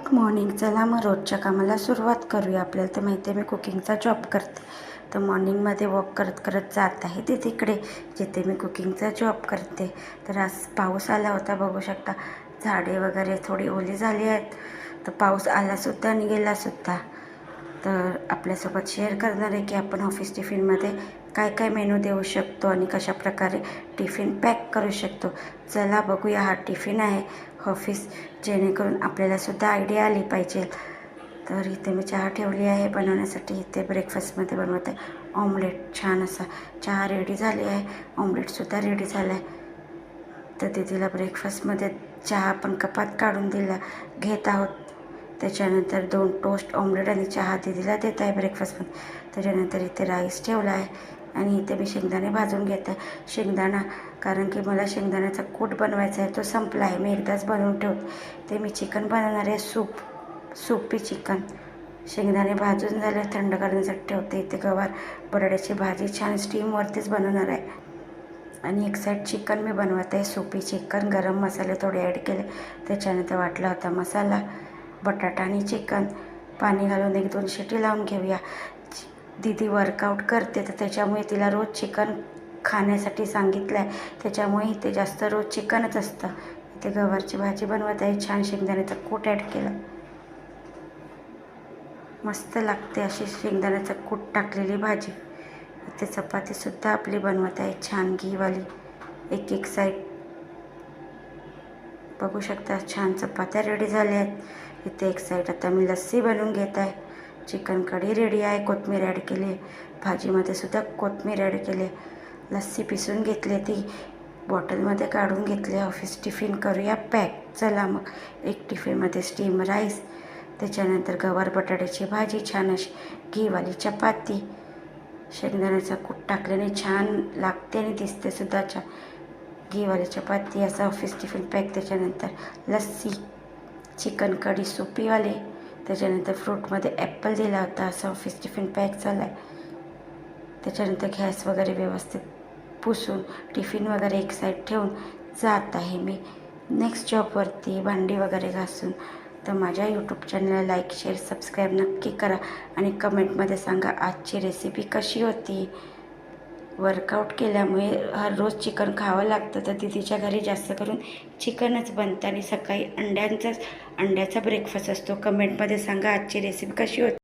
Good morning. चला मग रोजच्या कामाला सुरुवात करूया. आपल्याला तर माहिती आहे मी कुकिंगचा जॉब करते, तर मॉर्निंगमध्ये वॉक करत करत जात आहे ते तिकडे जिथे मी कुकिंगचा जॉब करते. तर आज पाऊस आला होता, बघू शकता झाडे वगैरे थोडी ओली झाली आहेत. तर पाऊस आलासुद्धा आणि गेलासुद्धा. तर आपल्यासोबत शेअर करणार आहे की आपण ऑफिस टिफिनमध्ये काय काय मेनू देऊ शकतो आणि कशाप्रकारे टिफिन पॅक करू शकतो. चला बघूया. हा टिफिन आहे ऑफिस, जेणेकरून आपल्यालासुद्धा आयडिया आली पाहिजे. तर इथे मी चहा ठेवली आहे बनवण्यासाठी. इथे ब्रेकफास्टमध्ये बनवत आहे ऑमलेट. छान असा चहा रेडी झाली आहे, ऑमलेटसुद्धा रेडी झाला आहे. तर दीदीला ब्रेकफास्टमध्ये चहा पण कपात काढून घेत आहोत. त्याच्यानंतर 2 टोस्ट ऑमलेट आणि चहा दीदीला देत आहे ब्रेकफास्टमध्ये. त्याच्यानंतर इथे राईस ठेवला आहे आणि इथे मी शेंगदाणे भाजून घेत आहे. शेंगदाणा कारण की मला शेंगदाण्याचा कूट बनवायचा आहे, तो संपला आहे. मी एकदाच बनवून ठेवते. ते मी चिकन बनवणार आहे, सूपी चिकन. शेंगदाणे भाजून झाले, थंड करण्यासाठी ठेवते. इथे गवार बटाट्याची भाजी छान स्टीमवरतीच बनवणार आहे. आणि एक साईड चिकन मी बनवत आहे, सूपी चिकन. गरम मसाले थोडे ॲड केले, त्याच्यानंतर वाटला होता मसाला. बटाटा आणि चिकन पाणी घालून 1-2 शिटी लावून घेऊया. दीदी वर्कआउट करते, तर त्याच्यामुळे तिला रोज चिकन खाण्यासाठी सांगितलं आहे. त्याच्यामुळे इथे जास्त रोज चिकनच असतं. इथे गवारची भाजी बनवत आहे, छान शेंगदाण्याचा कूट ॲड केला. मस्त लागते अशी शेंगदाण्याचा कूट टाकलेली भाजी. इथे चपातीसुद्धा आपली बनवत आहे, छान घीवाली. एक साईड बघू शकता छान चपात्या रेडी झाल्या आहेत. इथे एक साईड आता मी लस्सी बनवून घेत आहे. चिकन कढी रेडी आहे, कोथिंबीर ॲड केली आहे. भाजीमध्ये सुद्धा कोथिंबीर ॲड केली आहे. लस्सी पिसून घेतली, ती बॉटलमध्ये काढून घेतली. ऑफिस टिफिन करूया पॅक. चला मग एक टिफिनमध्ये स्टीम राईस, त्याच्यानंतर गवार बटाट्याची भाजी, छान अशी घीवाली चपाती. शेंगदाण्याचा कूट टाकल्याने छान लागते आणि दिसते सुद्धा छान. घीवाली चपाती असं ऑफिस टिफिन पॅक. त्याच्यानंतर लस्सी, चिकन कढी सुपीवाले. त्याच्यानंतर फ्रूटमध्ये ॲपल दिला होता. असं ऑफिस टिफिन पॅक झाला आहे. त्याच्यानंतर गॅस वगैरे व्यवस्थित पुसून टिफिन वगैरे एक साईड ठेवून जात आहे मी नेक्स्ट जॉबवरती, भांडी वगैरे घासून. तर माझ्या यूट्यूब चॅनलला लाईक, शेअर, सबस्क्राईब नक्की करा आणि कमेंटमध्ये सांगा आजची रेसिपी कशी होती. वर्कआउट केल्यामुळे हर रोज चिकन खावं लागतं, तर दीदीच्या घरी जास्त करून चिकनच बनतं आणि सकाळी अंड्याचा ब्रेकफास्ट असतो. कमेंटमध्ये सांगा आजची रेसिपी कशी होती.